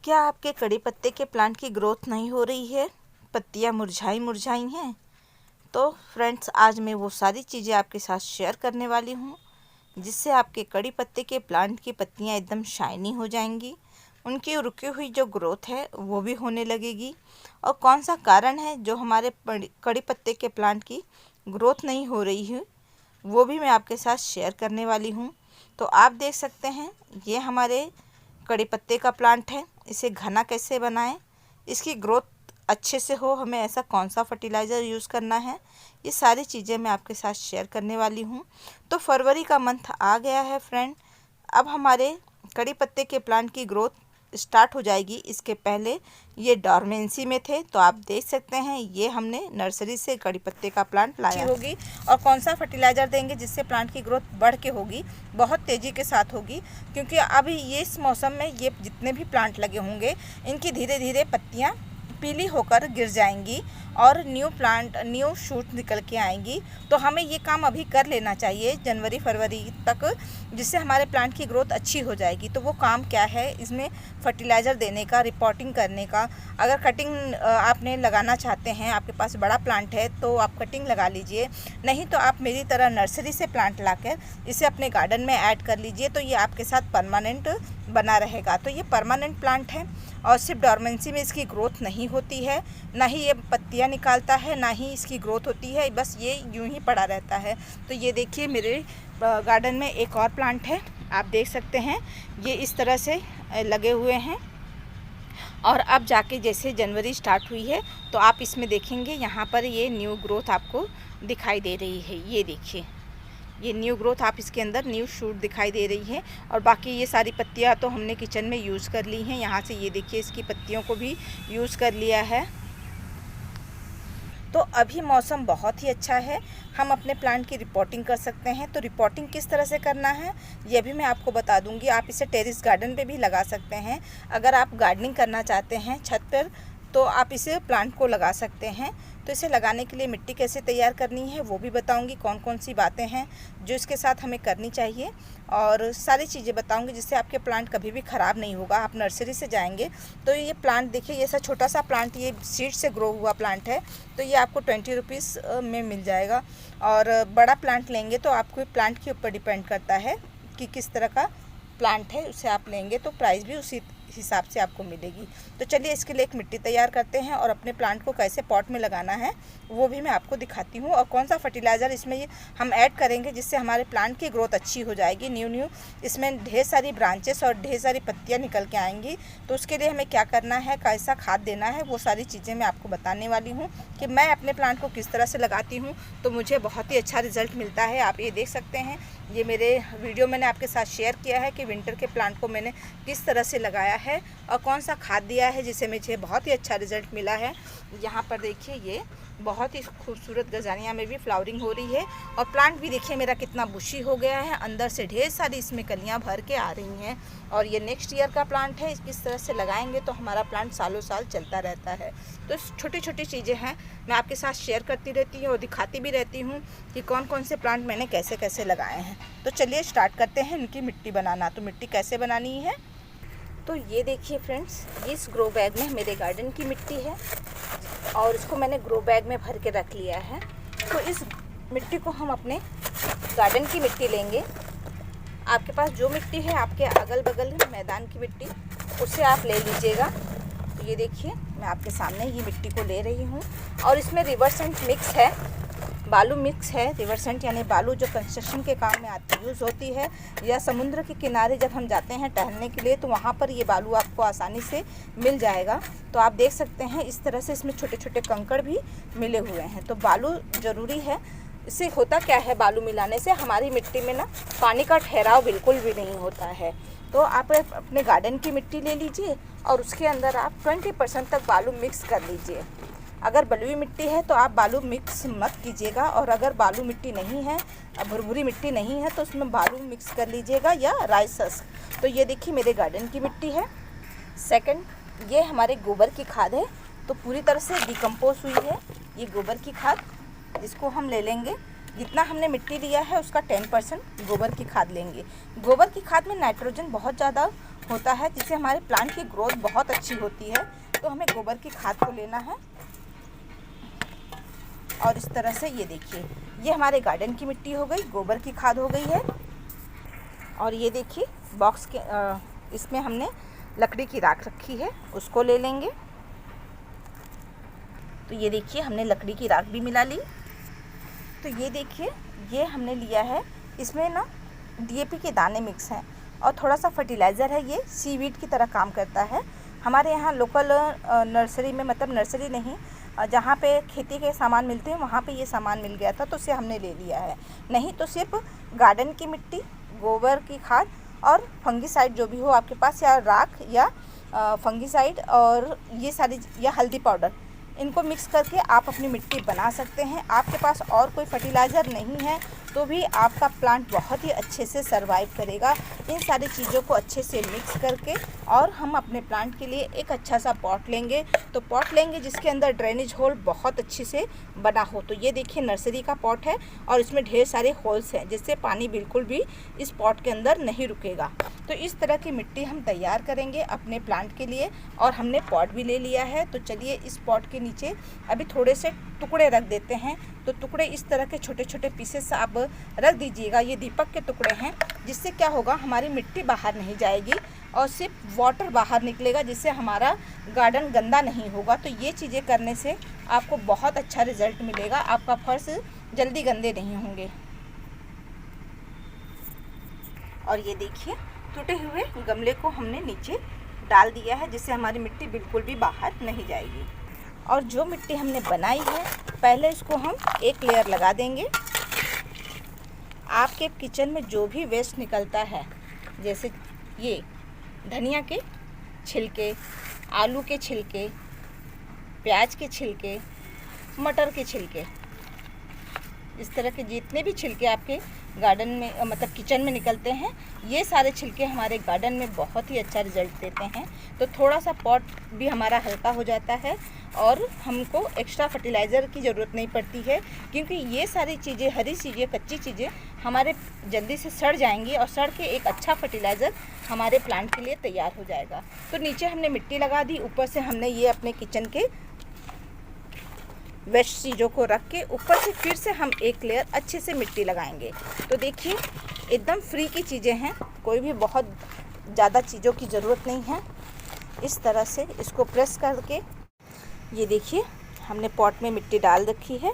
क्या आपके कड़ी पत्ते के प्लांट की ग्रोथ नहीं हो रही है? पत्तियां मुरझाई मुरझाई हैं? तो फ्रेंड्स, आज मैं वो सारी चीज़ें आपके साथ शेयर करने वाली हूँ जिससे आपके कड़ी पत्ते के प्लांट की पत्तियां एकदम शाइनी हो जाएंगी, उनकी रुकी हुई जो ग्रोथ है वो भी होने लगेगी। और कौन सा कारण है जो हमारे कड़ी पत्ते के प्लांट की ग्रोथ नहीं हो रही है, वो भी मैं आपके साथ शेयर करने वाली हूँ। तो आप देख सकते हैं, ये हमारे कड़ी पत्ते का प्लांट है। इसे घना कैसे बनाएं, इसकी ग्रोथ अच्छे से हो, हमें ऐसा कौन सा फर्टिलाइज़र यूज़ करना है, ये सारी चीज़ें मैं आपके साथ शेयर करने वाली हूँ। तो फरवरी का मंथ आ गया है फ्रेंड, अब हमारे कड़ी पत्ते के प्लांट की ग्रोथ स्टार्ट हो जाएगी। इसके पहले ये डॉर्मेंसी में थे, तो आप देख सकते हैं ये हमने नर्सरी से कड़ी पत्ते का प्लांट लाया होगी। और कौन सा फर्टिलाइज़र देंगे जिससे प्लांट की ग्रोथ बढ़ के होगी, बहुत तेज़ी के साथ होगी, क्योंकि अभी ये इस मौसम में ये जितने भी प्लांट लगे होंगे इनकी धीरे धीरे पत्तियाँ पीली होकर गिर जाएंगी और न्यू शूट निकल के आएंगी। तो हमें ये काम अभी कर लेना चाहिए जनवरी फरवरी तक, जिससे हमारे प्लांट की ग्रोथ अच्छी हो जाएगी। तो वो काम क्या है, इसमें फर्टिलाइज़र देने का, रिपोर्टिंग करने का। अगर कटिंग आपने लगाना चाहते हैं, आपके पास बड़ा प्लांट है तो आप कटिंग लगा लीजिए, नहीं तो आप मेरी तरह नर्सरी से प्लांट लाकर इसे अपने गार्डन में ऐड कर लीजिए, तो ये आपके साथ परमानेंट बना रहेगा। तो ये परमानेंट प्लांट है और सिर्फ डॉर्मेंसी में इसकी ग्रोथ नहीं होती है, ना ही ये पत्तियां निकालता है, ना ही इसकी ग्रोथ होती है, बस ये यूं ही पड़ा रहता है। तो ये देखिए मेरे गार्डन में एक और प्लांट है, आप देख सकते हैं ये इस तरह से लगे हुए हैं। और अब जाके जैसे जनवरी स्टार्ट हुई है तो आप इसमें देखेंगे यहाँ पर ये न्यू ग्रोथ आपको दिखाई दे रही है। ये देखिए ये न्यू ग्रोथ, आप इसके अंदर न्यू शूट दिखाई दे रही है। और बाकी ये सारी पत्तियां तो हमने किचन में यूज़ कर ली हैं। यहाँ से ये देखिए इसकी पत्तियों को भी यूज़ कर लिया है। तो अभी मौसम बहुत ही अच्छा है, हम अपने प्लांट की रिपोर्टिंग कर सकते हैं। तो रिपोर्टिंग किस तरह से करना है ये भी मैं आपको बता दूंगी। आप इसे टेरेस गार्डन पे भी लगा सकते हैं। अगर आप गार्डनिंग करना चाहते हैं छत पर तो आप इसे प्लांट को लगा सकते हैं। तो इसे लगाने के लिए मिट्टी कैसे तैयार करनी है वो भी बताऊंगी, कौन कौन सी बातें हैं जो इसके साथ हमें करनी चाहिए, और सारी चीज़ें बताऊंगी जिससे आपके प्लांट कभी भी ख़राब नहीं होगा। आप नर्सरी से जाएंगे तो ये प्लांट देखिए, ये ऐसा छोटा सा प्लांट, ये सीड से ग्रो हुआ प्लांट है, तो ये आपको 20 रुपीज़ में मिल जाएगा। और बड़ा प्लांट लेंगे तो आपको प्लांट के ऊपर डिपेंड करता है कि किस तरह का प्लांट है, उसे आप लेंगे तो प्राइस भी उसी हिसाब से आपको मिलेगी। तो चलिए इसके लिए एक मिट्टी तैयार करते हैं और अपने प्लांट को कैसे पॉट में लगाना है वो भी मैं आपको दिखाती हूँ, और कौन सा फर्टिलाइज़र इसमें हम ऐड करेंगे जिससे हमारे प्लांट की ग्रोथ अच्छी हो जाएगी। न्यू इसमें ढेर सारी ब्रांचेस और ढेर सारी पत्तियाँ निकल के आएंगी। तो उसके लिए हमें क्या करना है, कैसा खाद देना है, वो सारी चीज़ें मैं आपको बताने वाली हूँ कि मैं अपने प्लांट को किस तरह से लगाती हूँ तो मुझे बहुत ही अच्छा रिजल्ट मिलता है। आप ये देख सकते हैं, ये मेरे वीडियो मैंने आपके साथ शेयर किया है कि विंटर के प्लांट को मैंने किस तरह से लगाया है और कौन सा खाद दिया है जिससे मुझे बहुत ही अच्छा रिजल्ट मिला है। यहाँ पर देखिए ये बहुत ही खूबसूरत गजानिया में भी फ्लावरिंग हो रही है, और प्लांट भी देखिए मेरा कितना बुशी हो गया है, अंदर से ढेर सारी इसमें कलियाँ भर के आ रही हैं। और ये नेक्स्ट ईयर का प्लांट है, इस तरह से लगाएंगे तो हमारा प्लांट सालों साल चलता रहता है। तो छोटी छोटी चीज़ें हैं, मैं आपके साथ शेयर करती रहती हूँ और दिखाती भी रहती हूँ कि कौन कौन से प्लांट मैंने कैसे कैसे लगाए हैं। तो चलिए स्टार्ट करते हैं इनकी मिट्टी बनाना। तो मिट्टी कैसे बनानी है, तो ये देखिए फ्रेंड्स, इस ग्रो बैग में मेरे गार्डन की मिट्टी है और इसको मैंने ग्रो बैग में भर के रख लिया है। तो इस मिट्टी को हम अपने गार्डन की मिट्टी लेंगे। आपके पास जो मिट्टी है आपके अगल बगल मैदान की मिट्टी, उसे आप ले लीजिएगा। तो ये देखिए मैं आपके सामने ये मिट्टी को ले रही हूँ, और इसमें रिवर्सेंट मिक्स है, बालू मिक्स है। रिवर्सेंट यानी बालू जो कंस्ट्रक्शन के काम में यूज़ होती है, या समुद्र के किनारे जब हम जाते हैं टहलने के लिए तो वहाँ पर ये बालू आपको आसानी से मिल जाएगा। तो आप देख सकते हैं इस तरह से इसमें छोटे छोटे कंकड़ भी मिले हुए हैं। तो बालू ज़रूरी है। इससे होता क्या है, बालू मिलाने से हमारी मिट्टी में ना पानी का ठहराव बिल्कुल भी नहीं होता है। तो आप अपने गार्डन की मिट्टी ले लीजिए और उसके अंदर आप 20% तक बालू मिक्स कर लीजिए। अगर बलुई मिट्टी है तो आप बालू मिक्स मत कीजिएगा, और अगर बालू मिट्टी नहीं है, भुरभुरी मिट्टी नहीं है, तो उसमें बालू मिक्स कर लीजिएगा या राइसस। तो ये देखिए मेरे गार्डन की मिट्टी है। सेकंड, ये हमारे गोबर की खाद है, तो पूरी तरह से डिकम्पोज हुई है ये गोबर की खाद, जिसको हम ले लेंगे। जितना हमने मिट्टी लिया है उसका 10% गोबर की खाद लेंगे। गोबर की खाद में नाइट्रोजन बहुत ज़्यादा होता है, जिससे हमारे प्लांट की ग्रोथ बहुत अच्छी होती है। तो हमें गोबर की खाद को लेना है और इस तरह से ये देखिए, ये हमारे गार्डन की मिट्टी हो गई, गोबर की खाद हो गई है। और ये देखिए बॉक्स के इसमें हमने लकड़ी की राख रखी है, उसको ले लेंगे। तो ये देखिए हमने लकड़ी की राख भी मिला ली। तो ये देखिए ये हमने लिया है, इसमें ना डीएपी के दाने मिक्स हैं और थोड़ा सा फर्टिलाइज़र है, ये सीवीड की तरह काम करता है। हमारे यहाँ लोकल नर्सरी में, मतलब नर्सरी नहीं, जहाँ पे खेती के सामान मिलते हैं वहाँ पे ये सामान मिल गया था तो उसे हमने ले लिया है। नहीं तो सिर्फ गार्डन की मिट्टी, गोबर की खाद और फंगीसाइड जो भी हो आपके पास, या राख या फंगीसाइड और ये सारी, या हल्दी पाउडर, इनको मिक्स करके आप अपनी मिट्टी बना सकते हैं। आपके पास और कोई फर्टिलाइज़र नहीं है तो भी आपका प्लांट बहुत ही अच्छे से सर्वाइव करेगा। इन सारी चीज़ों को अच्छे से मिक्स करके और हम अपने प्लांट के लिए एक अच्छा सा पॉट लेंगे। तो पॉट लेंगे जिसके अंदर ड्रेनेज होल बहुत अच्छे से बना हो। तो ये देखिए नर्सरी का पॉट है और इसमें ढेर सारे होल्स हैं, जिससे पानी बिल्कुल भी इस पॉट के अंदर नहीं रुकेगा। तो इस तरह की मिट्टी हम तैयार करेंगे अपने प्लांट के लिए। और हमने पॉट भी ले लिया है। तो चलिए इस पॉट के नीचे अभी थोड़े से टुकड़े रख देते हैं। तो टुकड़े इस तरह के छोटे छोटे पीसेस आप रख दीजिएगा। ये दीपक के टुकड़े हैं, जिससे क्या होगा, हमारी मिट्टी बाहर नहीं जाएगी और सिर्फ वाटर बाहर निकलेगा, जिससे हमारा गार्डन गंदा नहीं होगा। तो ये चीज़ें करने से आपको बहुत अच्छा रिजल्ट मिलेगा, आपका फर्श जल्दी गंदे नहीं होंगे। और ये देखिए टूटे हुए गमले को हमने नीचे डाल दिया है, जिससे हमारी मिट्टी बिल्कुल भी बाहर नहीं जाएगी। और जो मिट्टी हमने बनाई है पहले इसको हम एक लेयर लगा देंगे। आपके किचन में जो भी वेस्ट निकलता है, जैसे ये धनिया के छिलके, आलू के छिलके, प्याज के छिलके, मटर के छिलके, इस तरह के जितने भी छिलके आपके गार्डन में, मतलब किचन में निकलते हैं, ये सारे छिलके हमारे गार्डन में बहुत ही अच्छा रिजल्ट देते हैं। तो थोड़ा सा पॉट भी हमारा हल्का हो जाता है और हमको एक्स्ट्रा फर्टिलाइज़र की ज़रूरत नहीं पड़ती है, क्योंकि ये सारी चीज़ें, हरी चीज़ें, कच्ची चीज़ें हमारे जल्दी से सड़ जाएंगी और सड़ के एक अच्छा फर्टिलाइज़र हमारे प्लांट के लिए तैयार हो जाएगा। तो नीचे हमने मिट्टी लगा दी, ऊपर से हमने ये अपने किचन के वेस्ट चीज़ों को रख के ऊपर से फिर से हम एक लेयर अच्छे से मिट्टी लगाएंगे। तो देखिए एकदम फ्री की चीज़ें हैं, कोई भी बहुत ज़्यादा चीज़ों की ज़रूरत नहीं है। इस तरह से इसको प्रेस करके ये देखिए हमने पॉट में मिट्टी डाल रखी है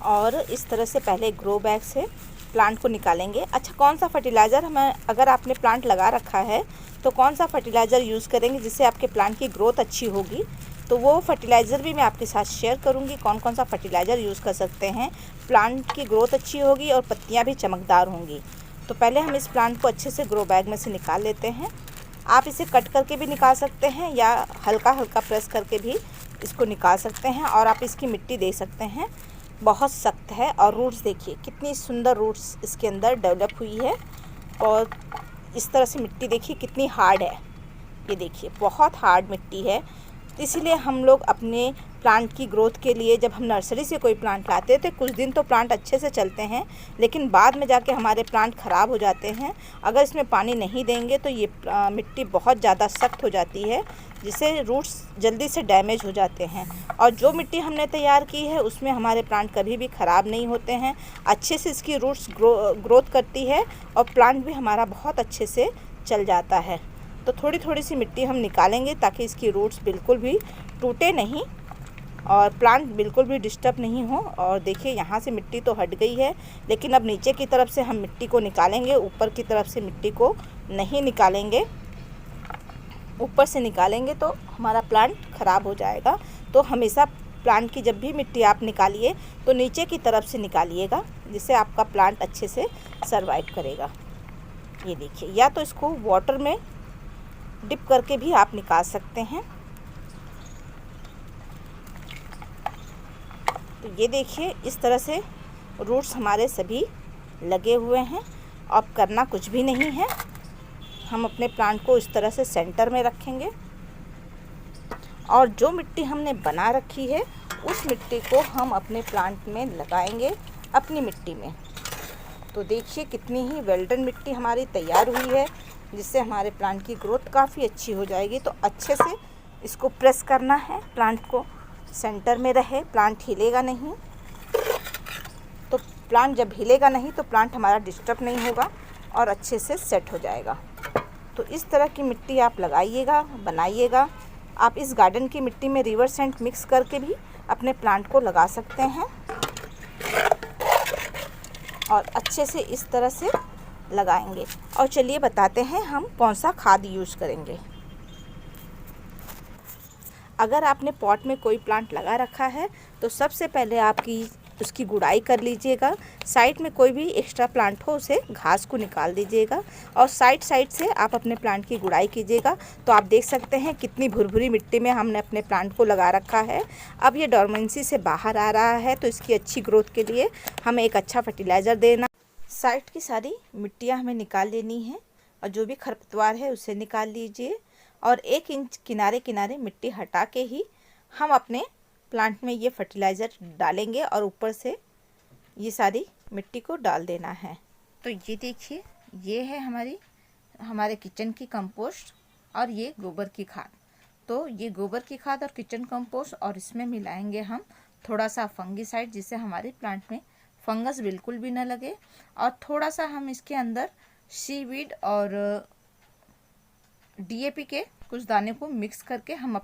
और इस तरह से पहले ग्रो बैग से प्लांट को निकालेंगे। अच्छा, कौन सा फर्टिलाइज़र हमें, अगर आपने प्लांट लगा रखा है तो कौन सा फर्टिलाइज़र यूज़ करेंगे जिससे आपके प्लांट की ग्रोथ अच्छी होगी, तो वो फर्टिलाइज़र भी मैं आपके साथ शेयर करूंगी। कौन कौन सा फर्टिलाइज़र यूज़ कर सकते हैं, प्लांट की ग्रोथ अच्छी होगी और पत्तियां भी चमकदार होंगी। तो पहले हम इस प्लांट को अच्छे से ग्रो बैग में से निकाल लेते हैं। आप इसे कट करके भी निकाल सकते हैं या हल्का हल्का प्रेस करके भी इसको निकाल सकते हैं। और आप इसकी मिट्टी देख सकते हैं, बहुत सख्त है। और रूट्स देखिए कितनी सुंदर रूट्स इसके अंदर डेवलप हुई है। और इस तरह से मिट्टी देखिए कितनी हार्ड है, ये देखिए बहुत हार्ड मिट्टी है। इसीलिए हम लोग अपने प्लांट की ग्रोथ के लिए जब हम नर्सरी से कोई प्लांट लाते हैं तो कुछ दिन तो प्लांट अच्छे से चलते हैं, लेकिन बाद में जाके हमारे प्लांट ख़राब हो जाते हैं। अगर इसमें पानी नहीं देंगे तो ये मिट्टी बहुत ज़्यादा सख्त हो जाती है, जिससे रूट्स जल्दी से डैमेज हो जाते हैं। और जो मिट्टी हमने तैयार की है उसमें हमारे प्लांट कभी भी ख़राब नहीं होते हैं, अच्छे से इसकी रूट्स ग्रोथ करती है और प्लांट भी हमारा बहुत अच्छे से चल जाता है। तो थोड़ी थोड़ी सी मिट्टी हम निकालेंगे ताकि इसकी रूट्स बिल्कुल भी टूटे नहीं और प्लांट बिल्कुल भी डिस्टर्ब नहीं हो। और देखिए यहाँ से मिट्टी तो हट गई है, लेकिन अब नीचे की तरफ से हम मिट्टी को निकालेंगे, ऊपर की तरफ से मिट्टी को नहीं निकालेंगे। ऊपर से निकालेंगे तो हमारा प्लांट ख़राब हो जाएगा। तो हमेशा प्लांट की जब भी मिट्टी आप निकालिए तो नीचे की तरफ से निकालिएगा, जिससे आपका प्लांट अच्छे से सर्वाइव करेगा। ये देखिए, या तो इसको वाटर में डिप करके भी आप निकाल सकते हैं। तो ये देखिए इस तरह से रूट्स हमारे सभी लगे हुए हैं। अब करना कुछ भी नहीं है, हम अपने प्लांट को इस तरह से सेंटर में रखेंगे और जो मिट्टी हमने बना रखी है उस मिट्टी को हम अपने प्लांट में लगाएंगे, अपनी मिट्टी में। तो देखिए कितनी ही वेल डन मिट्टी हमारी तैयार हुई है। जिससे हमारे प्लांट की ग्रोथ काफ़ी अच्छी हो जाएगी। तो अच्छे से इसको प्रेस करना है, प्लांट को सेंटर में रहे, प्लांट हिलेगा नहीं। तो प्लांट जब हिलेगा नहीं तो प्लांट हमारा डिस्टर्ब नहीं होगा और अच्छे से सेट हो जाएगा। तो इस तरह की मिट्टी आप लगाइएगा, बनाइएगा। आप इस गार्डन की मिट्टी में रिवर सेंट मिक्स करके भी अपने प्लांट को लगा सकते हैं और अच्छे से इस तरह से लगाएंगे। और चलिए बताते हैं हम कौन सा खाद यूज़ करेंगे। अगर आपने पॉट में कोई प्लांट लगा रखा है तो सबसे पहले उसकी गुड़ाई कर लीजिएगा। साइड में कोई भी एक्स्ट्रा प्लांट हो उसे घास को निकाल दीजिएगा और साइड से आप अपने प्लांट की गुड़ाई कीजिएगा। तो आप देख सकते हैं कितनी भुरभुरी मिट्टी में हमने अपने प्लांट को लगा रखा है। अब ये डोरमेंसी से बाहर आ रहा है, तो इसकी अच्छी ग्रोथ के लिए हमें एक अच्छा फर्टिलाइज़र देना। साइड की सारी मिट्टियाँ हमें निकाल लेनी है और जो भी खरपतवार है उसे निकाल लीजिए और 1 इंच किनारे किनारे मिट्टी हटा के ही हम अपने प्लांट में ये फर्टिलाइज़र डालेंगे और ऊपर से ये सारी मिट्टी को डाल देना है। तो ये देखिए, ये है हमारे किचन की कंपोस्ट और ये गोबर की खाद। तो ये गोबर की खाद और किचन कंपोस्ट और इसमें मिलाएंगे हम थोड़ा सा फंगिसाइड, जिससे हमारे प्लांट में फंगस बिल्कुल भी ना लगे। और थोड़ा सा हम इसके अंदर सीवीड और डीएपी के कुछ दाने को मिक्स करके हम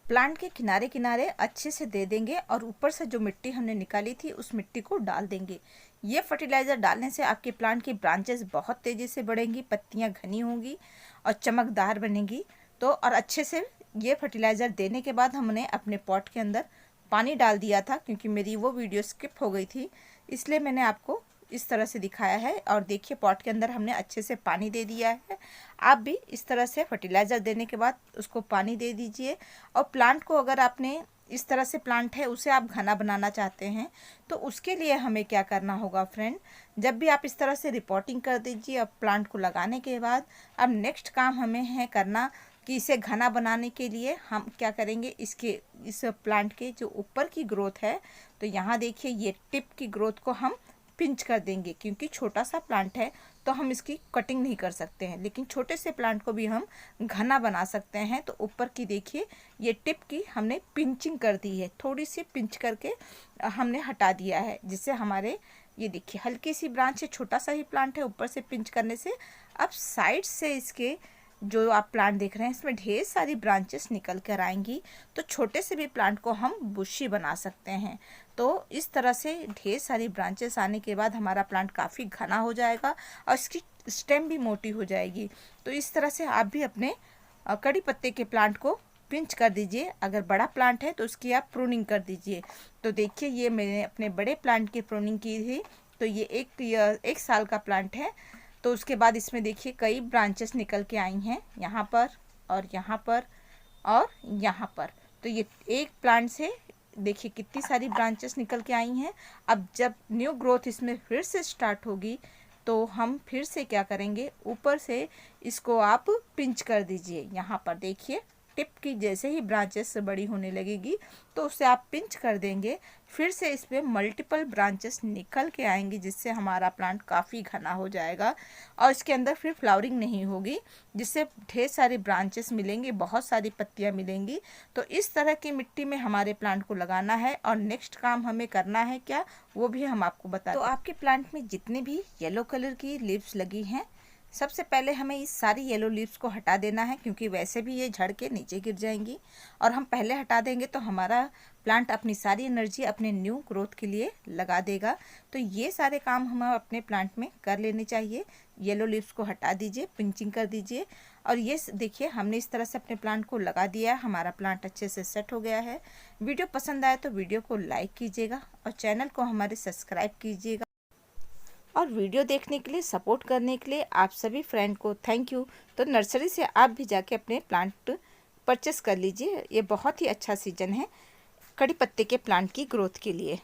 प्लांट के किनारे किनारे अच्छे से दे देंगे और ऊपर से जो मिट्टी हमने निकाली थी उस मिट्टी को डाल देंगे। ये फर्टिलाइज़र डालने से आपके प्लांट की ब्रांचेस बहुत तेज़ी से बढ़ेंगी, पत्तियां घनी होंगी और चमकदार बनेंगी। तो और अच्छे से ये फर्टिलाइज़र देने के बाद हमने अपने पॉट के अंदर पानी डाल दिया था, क्योंकि मेरी वो वीडियो स्किप हो गई थी, इसलिए मैंने आपको इस तरह से दिखाया है। और देखिए पॉट के अंदर हमने अच्छे से पानी दे दिया है। आप भी इस तरह से फर्टिलाइज़र देने के बाद उसको पानी दे दीजिए। और प्लांट को अगर आपने इस तरह से प्लांट है उसे आप घना बनाना चाहते हैं तो उसके लिए हमें क्या करना होगा फ्रेंड, जब भी आप इस तरह से रिपोर्टिंग कर दीजिए अब प्लांट को लगाने के बाद, अब नेक्स्ट काम हमें है करना कि इसे घना बनाने के लिए हम क्या करेंगे, इस प्लांट के जो ऊपर की ग्रोथ है, तो यहाँ देखिए ये टिप की ग्रोथ को हम पिंच कर देंगे, क्योंकि छोटा सा प्लांट है तो हम इसकी कटिंग नहीं कर सकते हैं, लेकिन छोटे से प्लांट को भी हम घना बना सकते हैं। तो ऊपर की देखिए ये टिप की हमने पिंचिंग कर दी है, थोड़ी सी पिंच करके हमने हटा दिया है, जिससे हमारे ये देखिए हल्की सी ब्रांच है, छोटा सा ही प्लांट है, ऊपर से पिंच करने से अब साइड से इसके जो आप प्लांट देख रहे हैं इसमें ढेर सारी ब्रांचेस निकल कर आएंगी। तो छोटे से भी प्लांट को हम बुशी बना सकते हैं। तो इस तरह से ढेर सारी ब्रांचेस आने के बाद हमारा प्लांट काफ़ी घना हो जाएगा और इसकी स्टेम भी मोटी हो जाएगी। तो इस तरह से आप भी अपने कड़ी पत्ते के प्लांट को पिंच कर दीजिए। अगर बड़ा प्लांट है तो उसकी आप प्रूनिंग कर दीजिए। तो देखिए ये मैंने अपने बड़े प्लांट की प्रूनिंग की थी, तो ये एक साल का प्लांट है। तो उसके बाद इसमें देखिए कई ब्रांचेस निकल के आई हैं, यहाँ पर और यहाँ पर और यहाँ पर। तो ये एक प्लांट से देखिए कितनी सारी ब्रांचेस निकल के आई हैं। अब जब न्यू ग्रोथ इसमें फिर से स्टार्ट होगी तो हम फिर से क्या करेंगे, ऊपर से इसको आप पिंच कर दीजिए। यहाँ पर देखिए टिप की जैसे ही ब्रांचेस बड़ी होने लगेगी तो उसे आप पिंच कर देंगे, फिर से इसमें मल्टीपल ब्रांचेस निकल के आएंगी, जिससे हमारा प्लांट काफ़ी घना हो जाएगा और इसके अंदर फिर फ्लावरिंग नहीं होगी, जिससे ढेर सारी ब्रांचेस मिलेंगी, बहुत सारी पत्तियां मिलेंगी। तो इस तरह की मिट्टी में हमारे प्लांट को लगाना है और नेक्स्ट काम हमें करना है क्या, वो भी हम आपको बताते हैं। तो आपके प्लांट में जितने भी येलो कलर की लीव्स लगी हैं, सबसे पहले हमें इस सारी येलो लीव्स को हटा देना है, क्योंकि वैसे भी ये झड़ के नीचे गिर जाएंगी और हम पहले हटा देंगे तो हमारा प्लांट अपनी सारी एनर्जी अपने न्यू ग्रोथ के लिए लगा देगा। तो ये सारे काम हमें अपने प्लांट में कर लेने चाहिए। येलो लीव्स को हटा दीजिए, पिंचिंग कर दीजिए और ये देखिए हमने इस तरह से अपने प्लांट को लगा दिया। हमारा प्लांट अच्छे से सेट हो गया है। वीडियो पसंद आए तो वीडियो को लाइक कीजिएगा और चैनल को हमारे सब्सक्राइब कीजिएगा। और वीडियो देखने के लिए, सपोर्ट करने के लिए आप सभी फ्रेंड को थैंक यू। तो नर्सरी से आप भी जाके अपने प्लांट परचेस कर लीजिए। ये बहुत ही अच्छा सीजन है कड़ी पत्ते के प्लांट की ग्रोथ के लिए।